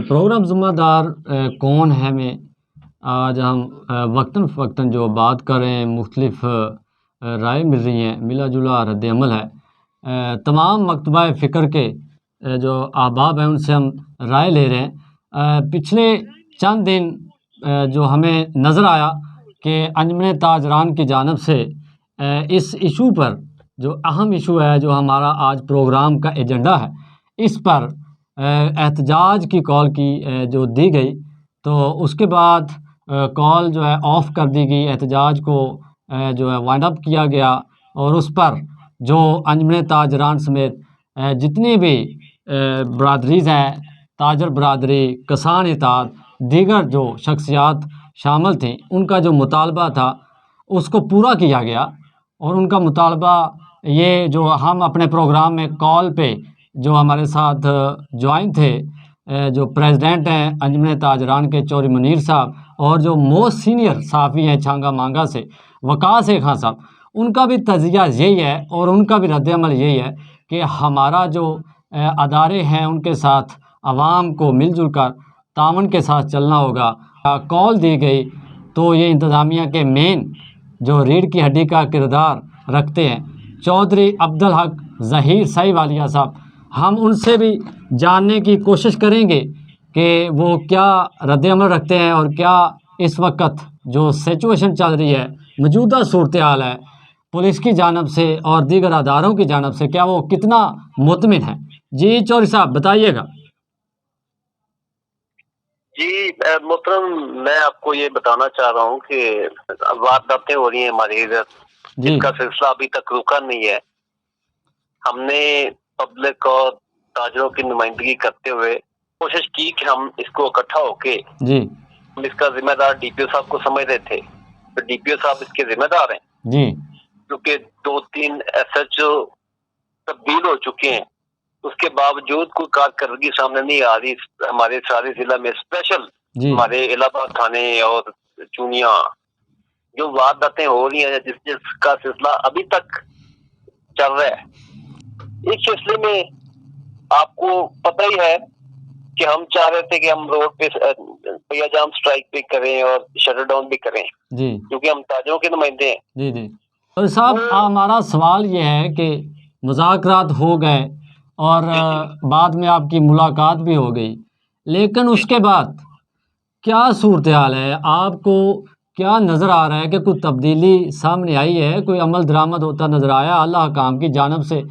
Programme ذمہ دار کون ہے میں آج ہم وقتاً فوقتاً جو بات کر رہے ہیں، مختلف رائے مل رہی ہیں، ملا جلا رد عمل ہے۔ تمام مکتبہ فکر کے جو احباب ہیں ان سے ہم رائے لے رہے ہیں۔ پچھلے چند دن جو ہمیں نظر آیا کہ انجمن تاجران کی جانب سے اس ایشو پر، جو اہم ایشو ہے، جو ہمارا آج پروگرام کا ایجنڈا ہے، اس پر احتجاج کی کال کی جو دی گئی، تو اس کے بعد کال جو ہے آف کر دی گئی، احتجاج کو جو ہے وائنڈ اپ کیا گیا، اور اس پر جو انجمن تاجران سمیت جتنی بھی برادریز ہیں، تاجر برادری، کسان اتحاد، دیگر جو شخصیات شامل تھیں، ان کا جو مطالبہ تھا اس کو پورا کیا گیا۔ اور ان کا مطالبہ یہ جو ہم اپنے پروگرام میں کال پہ جو ہمارے ساتھ جوائن تھے، جو پریزیڈنٹ ہیں انجمن تاجران کے چوہری منیر صاحب، اور جو موسٹ سینئر صحافی ہیں چھانگا مانگا سے وقاص خان صاحب، ان کا بھی تجزیہ یہی ہے اور ان کا بھی رد عمل یہی ہے کہ ہمارا جو ادارے ہیں ان کے ساتھ عوام کو مل جل کر تعاون کے ساتھ چلنا ہوگا۔ کال دی گئی تو یہ انتظامیہ کے مین جو ریڑھ کی ہڈی کا کردار رکھتے ہیں، چودھری عبدالحق ظہیر صحیح والیہ صاحب، ہم ان سے بھی جاننے کی کوشش کریں گے کہ وہ کیا رد عمل رکھتے ہیں، اور کیا اس وقت جو سچویشن چل رہی ہے، موجودہ صورتحال ہے، پولیس کی جانب سے اور دیگر اداروں کی جانب سے، کیا وہ کتنا مطمئن ہے۔ جی چوہری صاحب بتائیے گا۔ جی محترم، میں آپ کو یہ بتانا چاہ رہا ہوں کہ وارداتیں ہو رہی ہیں ہماری ادھر، جس کا سلسلہ ابھی تک رکا نہیں ہے۔ ہم نے پبلک اور تاجروں کی نمائندگی کرتے ہوئے کوشش کی کہ ہم اس کو اکٹھا ہو کے ہم اس کا ذمہ دار ڈی پی او صاحب کو سمجھ رہے تھے، تو ڈی پی او صاحب اس کے ذمہ دار ہیں، کیونکہ 2-3 ایس ایچ او تبدیل ہو چکے ہیں، اس کے باوجود کوئی کارکردگی سامنے نہیں آ رہی۔ ہمارے سارے ضلع میں اسپیشل ہمارے الہ آباد تھانے اور چونیاں جو وارداتیں ہو رہی ہیں، جس کا سلسلہ ابھی تک چل رہا ہے، اس سلسلے میں آپ کو پتہ ہی ہے کہ ہم چاہ رہے تھے کہ ہم روڈ پہ پہیا جام سٹرائک بھی کریں اور شٹر ڈاؤن بھی کریں، کیونکہ ہم تاجروں کے نمائندے ہیں۔ جی اور صاحب ہمارا سوال یہ ہے کہ مذاکرات ہو گئے اور بعد میں آپ کی ملاقات بھی ہو گئی، لیکن اس کے بعد کیا صورتحال ہے؟ آپ کو کیا نظر آ رہا ہے کہ کوئی تبدیلی سامنے آئی ہے، کوئی عمل درآمد ہوتا نظر آیا اعلیٰ حکام کی جانب سے؟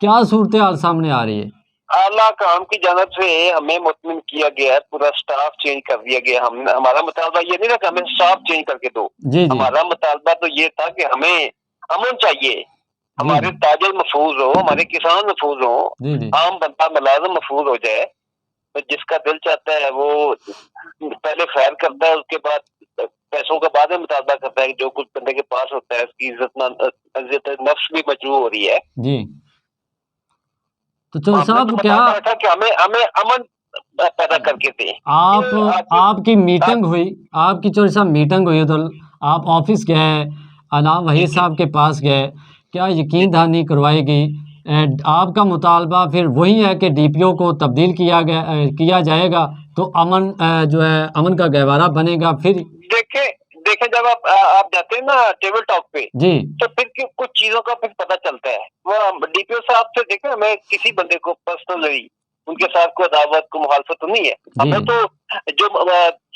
کیا صورتحال سامنے آ رہی ہے؟ اعلیٰ حکام کی جانب سے ہمیں مطمئن کیا گیا ہے، پورا سٹاف چینج کر دیا گیا۔ ہمارا مطالبہ یہ نہیں تھا کہ ہمیں سٹاف چینج کر کے دو، ہمارا مطالبہ تو یہ تھا کہ ہمیں امن چاہیے، ہمارے تاجر محفوظ ہو، ہمارے کسان محفوظ ہو، عام بندہ ملازم محفوظ ہو جائے۔ تو جس کا دل چاہتا ہے وہ پہلے خیر کرتا ہے، اس کے بعد پیسوں کا بعد میں مطالبہ کرتا ہے کہ جو کچھ بندے کے پاس ہوتا ہے اس کی عزت نفس بھی مجروح ہو رہی ہے۔ تو چوہری صاحب کیا کہ ہمیں امن پیدا کر کے دیں۔ آپ کی میٹنگ ہوئی، آپ کی چوہری صاحب میٹنگ ہوئی تو آپ آفس گئے، انعام وحید صاحب کے پاس گئے، کیا یقین دہانی کروائی گئی؟ آپ کا مطالبہ پھر وہی ہے کہ ڈی پی او کو تبدیل کیا جائے گا تو امن جو ہے امن کا گہوارہ بنے گا؟ پھر دیکھیں جب آپ جاتے ہیں نا ٹیبل ٹاک پہ، تو پھر کچھ چیزوں کا پھر پتہ چلتا ہے۔ وہ ڈی پی او صاحب سے دیکھیں، ہمیں کسی بندے کو پرسنلی ان کے ساتھ کوئی عداوت کو مخالفت تو نہیں ہے، ہمیں تو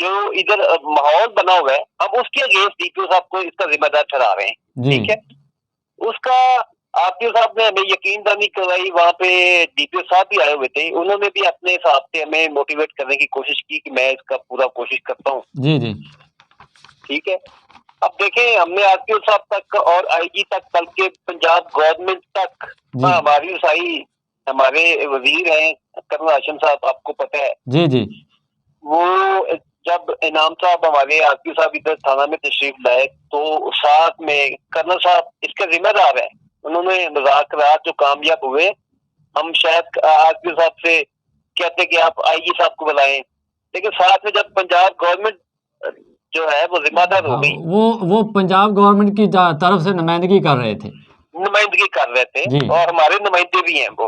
جو ادھر ماحول بنا ہوا ہے ہم اس کے اگینسٹ ڈی پی او صاحب کو اس کا ذمہ دار ٹھہرا رہے ہیں، ٹھیک ہے۔ اس کا آپ کے صاحب نے ہمیں یقین دہانی کروائی، وہاں پہ ڈی پی او صاحب بھی آئے ہوئے تھے، انہوں نے بھی اپنے حساب سے ہمیں موٹیویٹ کرنے کی کوشش کی کہ میں اس کا پورا کوشش کرتا ہوں، ٹھیک ہے۔ اب دیکھیں، ہم نے آر پی او صاحب تک اور آئی جی تک، بلکہ پنجاب گورنمنٹ تک ہماری رسائی، ہمارے وزیر ہیں کرنل ہاشم صاحب، آپ کو پتہ ہے، وہ جب انعام صاحب ہمارے آر پی او صاحب ادھر تھانہ میں تشریف لائے تو ساتھ میں کرنل صاحب اس کے ذمہ دار ہیں، انہوں نے مذاکرات جو کامیاب ہوئے، ہم شاید آر پی او صاحب سے کہتے کہ آپ آئی جی صاحب کو بلائیں، لیکن ساتھ میں جب پنجاب گورنمنٹ جو ہے وہ ذمہ دار ہو گئی، وہ پنجاب گورنمنٹ کی طرف سے نمائندگی کر رہے تھے اور ہمارے نمائندے بھی ہیں وہ،